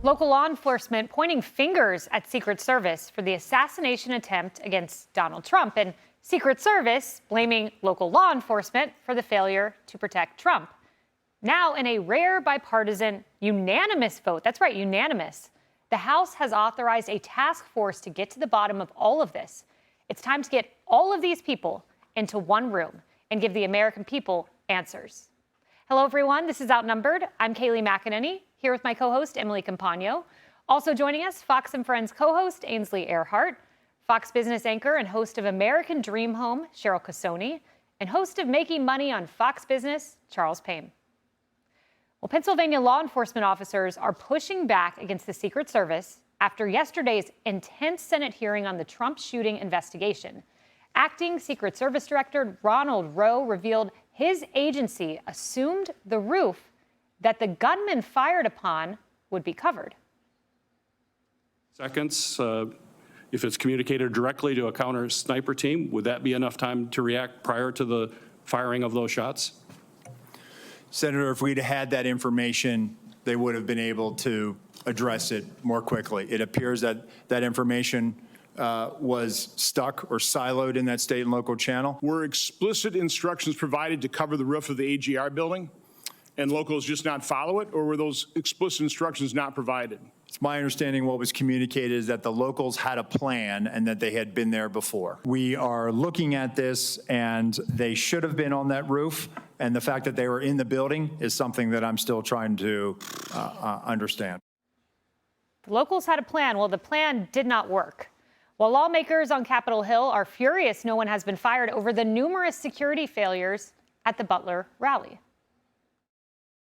Local law enforcement pointing fingers at Secret Service for the assassination attempt against Donald Trump, and Secret Service blaming local law enforcement for the failure to protect Trump. Now, in a rare bipartisan unanimous vote, that's right, unanimous, the House has authorized a task force to get to the bottom of all of this. It's time to get all of these people into one room and give the American people answers. Hello, everyone. This is Outnumbered. I'm Kayleigh McEnany, here with my co-host, Emily Campagno. Also joining us, Fox & Friends co-host, Ainsley Earhardt, Fox Business anchor and host of American Dream Home, Cheryl Casoni, and host of Making Money on Fox Business, Charles Payne. Well, Pennsylvania law enforcement officers are pushing back against the Secret Service after yesterday's intense Senate hearing on the Trump shooting investigation. Acting Secret Service Director Ronald Rowe revealed his agency assumed the roof that the gunman fired upon would be covered. Seconds, if it's communicated directly to a counter sniper team, would that be enough time to react prior to the firing of those shots? Senator, if we'd had that information, they would have been able to address it more quickly. It appears that that information was stuck or siloed in that state and local channel. Were explicit instructions provided to cover the roof of the AGR building and locals just not follow it, or were those explicit instructions not provided? It's my understanding what was communicated is that the locals had a plan and that they had been there before. We are looking at this, and they should have been on that roof, and the fact that they were in the building is something that I'm still trying to understand. The locals had a plan. Well, the plan did not work. While lawmakers on Capitol Hill are furious no one has been fired over the numerous security failures at the Butler rally.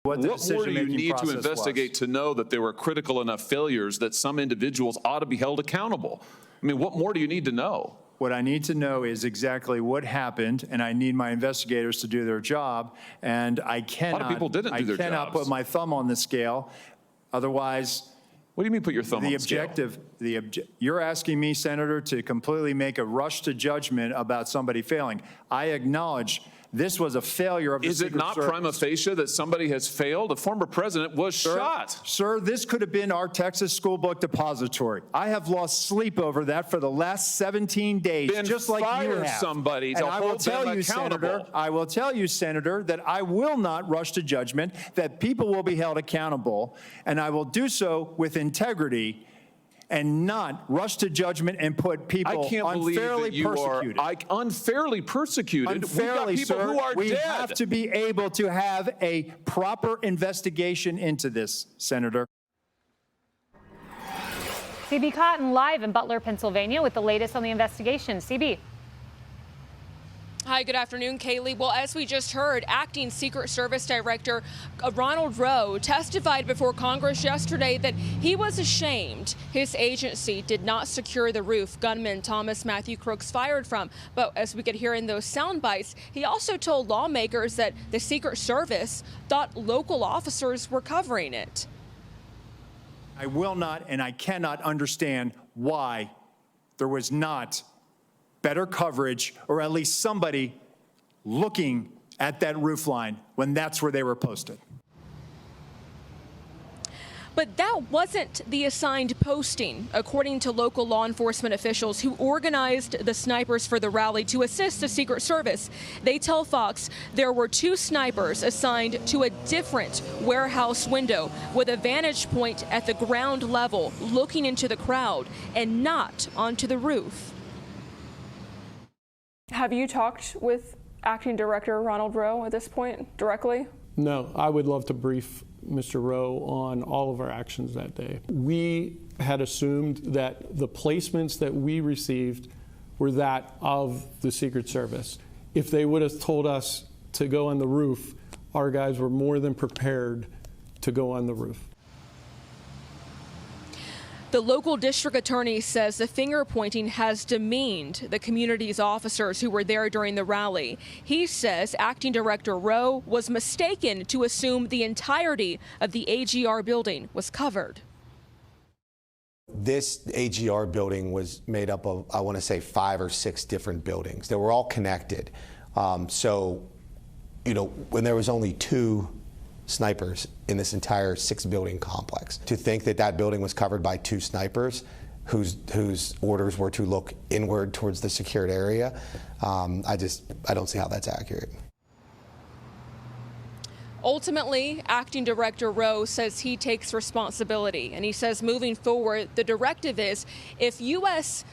What more do you need to investigate to know that there were critical enough failures that some individuals ought to be held accountable? I mean, what more do you need to know? What I need to know is exactly what happened, and I need my investigators to do their job. And I cannot, a lot of people didn't do their jobs. I cannot put my thumb on the scale. Otherwise, what do you mean put your thumb on the objective, scale? You're asking me, Senator, to completely make a rush to judgment about somebody failing. I acknowledge this was a failure of the Secret Service. Is it not prima facie that somebody has failed? A former president was shot. Sir, this could have been our Texas school book depository. I have lost sleep over that for the last 17 days, then just like you have. Somebody to hold them accountable. I will tell you, Senator, that I will not rush to judgment, that people will be held accountable, and I will do so with integrity and not rush to judgment and put people unfairly persecuted. Unfairly persecuted? Unfairly, We've got people who are we dead. have to be able to have a proper investigation into this, Senator. CB Cotton live in Butler, Pennsylvania with the latest on the investigation. CB. Hi, good afternoon, Kayleigh. Well, as we just heard, Acting Secret Service Director Ronald Rowe testified before Congress yesterday that he was ashamed his agency did not secure the roof gunman Thomas Matthew Crooks fired from. But as we could hear in those sound bites, he also told lawmakers that the Secret Service thought local officers were covering it. I will not and I cannot understand why there was not better coverage, or at least somebody looking at that roof line when that's where they were posted. But that wasn't the assigned posting, according to local law enforcement officials who organized the snipers for the rally to assist the Secret Service. They tell Fox there were 2 snipers assigned to a different warehouse window with a vantage point at the ground level, looking into the crowd and not onto the roof. Have you talked with Acting Director Ronald Rowe at this point directly? No, I would love to brief Mr. Rowe on all of our actions that day. We had assumed that the placements that we received were that of the Secret Service. If they would have told us to go on the roof, our guys were more than prepared to go on the roof. The local district attorney says the finger pointing has demeaned the community's officers who were there during the rally. He says Acting Director Rowe was mistaken to assume the entirety of the AGR building was covered. This AGR building was made up of, I want to say, 5 or 6 different buildings. They were all connected. So, you know, when there was only 2 snipers in this entire 6-building complex. To think that that building was covered by 2 snipers whose orders were to look inward towards the secured area, I don't see how that's accurate. Ultimately, Acting Director Rowe says he takes responsibility, and he says moving forward, the directive is if U.S.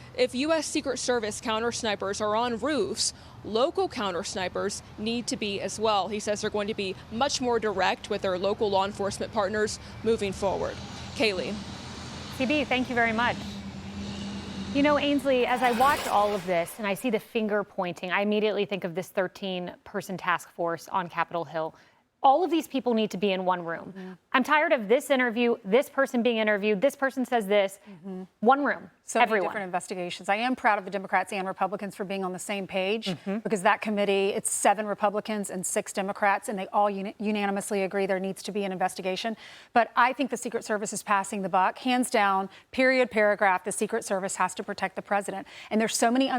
Secret Service counter snipers are on roofs, local counter snipers need to be as well. He says they're going to be much more direct with their local law enforcement partners moving forward. Kaylee. CB, thank you very much. You know, Ainsley, as I watch all of this and I see the finger pointing, I immediately think of this 13-person task force on Capitol Hill. All of these people need to be in one room. Mm-hmm. I'm tired of this interview, this person being interviewed, this person says this. Mm-hmm. One room, so everyone. Many different investigations. I am proud of the Democrats and Republicans for being on the same page, because that committee, it's 7 Republicans and 6 Democrats, and they all unanimously agree there needs to be an investigation. But I think the Secret Service is passing the buck. Hands down, period, paragraph, the Secret Service has to protect the president. And there's so many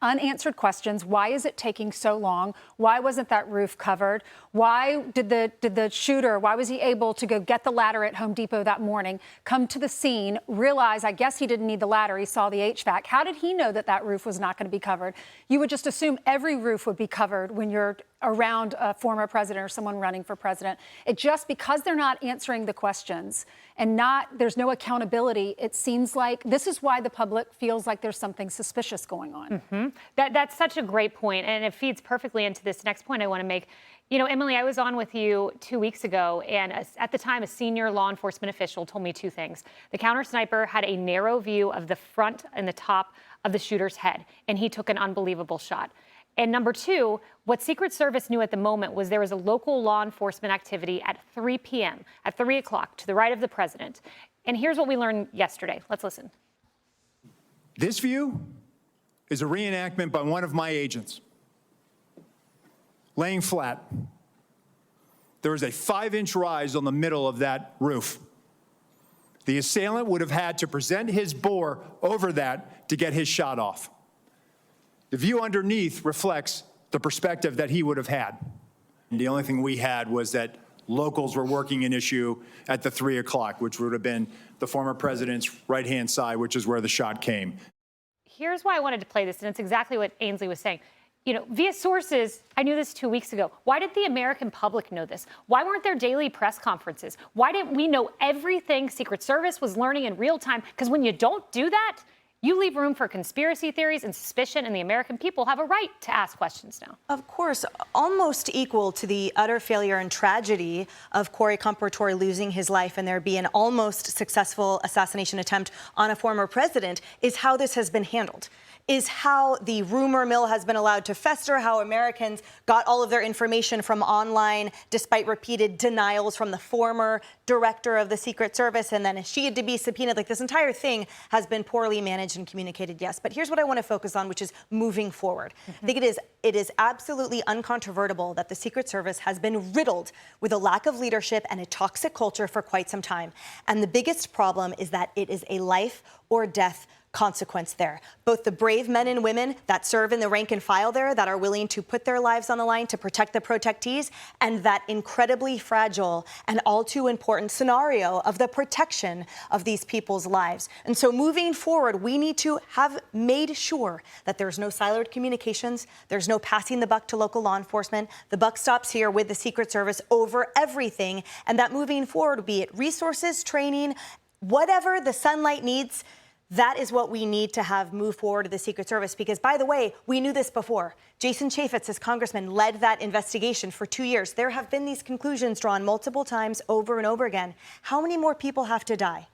unanswered questions. Why is it taking so long? Why wasn't that roof covered? Why did the shooter, why was he able to go get the ladder at Home Depot that morning, come to the scene, realize, I guess he didn't need the ladder, he saw the HVAC. How did he know that that roof was not going to be covered? You would just assume every roof would be covered when you're around a former president or someone running for president. It just, because they're not answering the questions and there's no accountability, it seems like this is why the public feels like there's something suspicious going on. Mm-hmm. That's such a great point, and it feeds perfectly into this next point I want to make. You know, Emily, I was on with you 2 weeks ago, and at the time, a senior law enforcement official told me 2 things. The counter sniper had a narrow view of the front and the top of the shooter's head, and he took an unbelievable shot. And number 2, what Secret Service knew at the moment was there was a local law enforcement activity at 3 p.m., at 3 o'clock, to the right of the president. And here's what we learned yesterday. Let's listen. This view is a reenactment by one of my agents. Laying flat. There is a 5-inch rise on the middle of that roof. The assailant would have had to present his bore over that to get his shot off. The view underneath reflects the perspective that he would have had. And the only thing we had was that locals were working an issue at the 3 o'clock, which would have been the former president's right-hand side, which is where the shot came. Here's why I wanted to play this, and it's exactly what Ainsley was saying. You know, via sources, I knew this 2 weeks ago. Why did the American public know this? Why weren't there daily press conferences? Why didn't we know everything Secret Service was learning in real time? Because when you don't do that, you leave room for conspiracy theories and suspicion, and the American people have a right to ask questions now. Of course, almost equal to the utter failure and tragedy of Corey Compertore losing his life and there be an almost successful assassination attempt on a former president is how this has been handled. Is how the rumor mill has been allowed to fester, how Americans got all of their information from online despite repeated denials from the former director of the Secret Service, and then she had to be subpoenaed. Like, this entire thing has been poorly managed and communicated, yes. But here's what I want to focus on, which is moving forward. I think it is absolutely uncontrovertible that the Secret Service has been riddled with a lack of leadership and a toxic culture for quite some time. And the biggest problem is that it is a life or death consequence there. Both the brave men and women that serve in the rank and file there, that are willing to put their lives on the line to protect the protectees, and that incredibly fragile and all too important scenario of the protection of these people's lives. And so moving forward, we need to have made sure that there's no siloed communications, there's no passing the buck to local law enforcement. The buck stops here with the Secret Service over everything, and that moving forward, be it resources, training, whatever the sunlight needs, that is what we need to have move forward to the Secret Service. Because, by the way, we knew this before. Jason Chaffetz, as congressman, led that investigation for 2 years. There have been these conclusions drawn multiple times over and over again. How many more people have to die?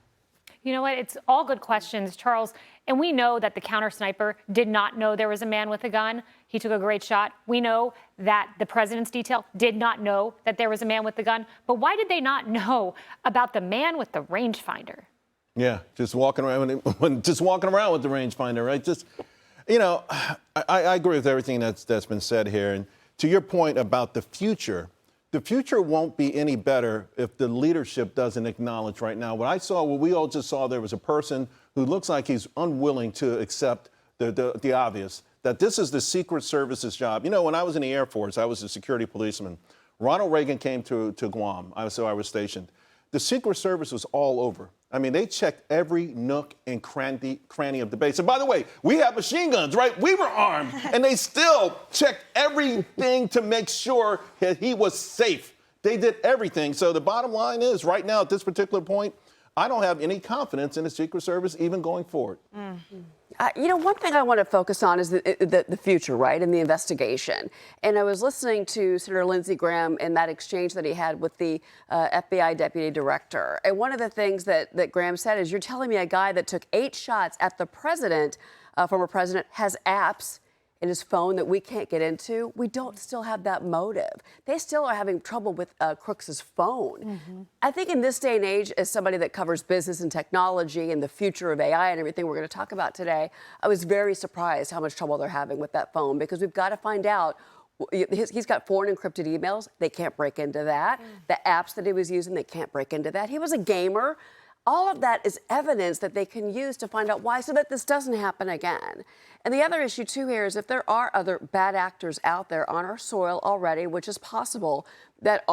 You know what? It's all good questions, Charles. And we know that the counter sniper did not know there was a man with a gun. He took a great shot. We know that the president's detail did not know that there was a man with a gun. But why did they not know about the man with the rangefinder? Yeah, just walking around with the rangefinder, right? Just, you know, I agree with everything that's been said here. And to your point about the future won't be any better if the leadership doesn't acknowledge right now. What we all just saw, there was a person who looks like he's unwilling to accept the obvious, that this is the Secret Service's job. You know, when I was in the Air Force, I was a security policeman. Ronald Reagan came to Guam, so I was stationed. The Secret Service was all over. I mean, they checked every nook and cranny of the base. And by the way, we have machine guns, right? We were armed, and they still checked everything to make sure that he was safe. They did everything. So the bottom line is, right now at this particular point, I don't have any confidence in the Secret Service even going forward. One thing I want to focus on is the future, right, and the investigation. And I was listening to Senator Lindsey Graham in that exchange that he had with the FBI deputy director. And one of the things that Graham said is, you're telling me a guy that took 8 shots at the president, former president, has apps in his phone that we can't get into. We don't still have that motive. They still are having trouble with Crooks's phone. I think in this day and age, as somebody that covers business and technology and the future of AI and everything we're going to talk about today, I was very surprised how much trouble they're having with that phone, because we've got to find out. He's got foreign encrypted emails. They can't break into that. The apps that he was using, they can't break into that. He was a gamer. All of that is evidence that they can use to find out why, so that this doesn't happen again. And the other issue, too, here is if there are other bad actors out there on our soil already, which is possible, that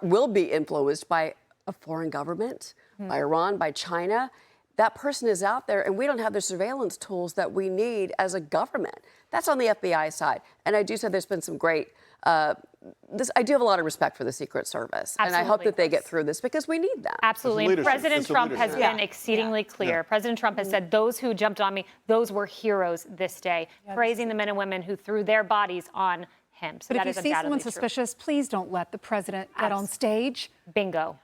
will be influenced by a foreign government, by Iran, by China, that person is out there, and we don't have the surveillance tools that we need as a government. That's on the FBI side. And I do say there's been some great I do have a lot of respect for the Secret Service. Absolutely. And I hope that they get through this, because we need them. Absolutely. And President Trump has been exceedingly clear. Yeah. President Trump has said, those who jumped on me, those were heroes this day, praising the men and women who threw their bodies on him. So but if you see someone suspicious, please don't let the president get on stage. Bingo.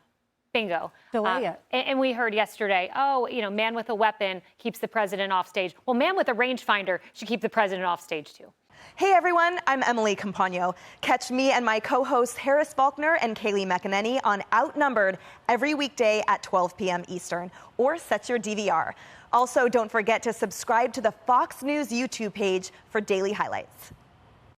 Bingo. Delay it. And we heard yesterday, man with a weapon keeps the president off stage. Well, man with a rangefinder should keep the president off stage, too. Hey everyone, I'm Emily Campagno. Catch me and my co-hosts Harris Faulkner and Kaylee McEnany on Outnumbered every weekday at 12 p.m. Eastern, or set your DVR. Also, don't forget to subscribe to the Fox News YouTube page for daily highlights.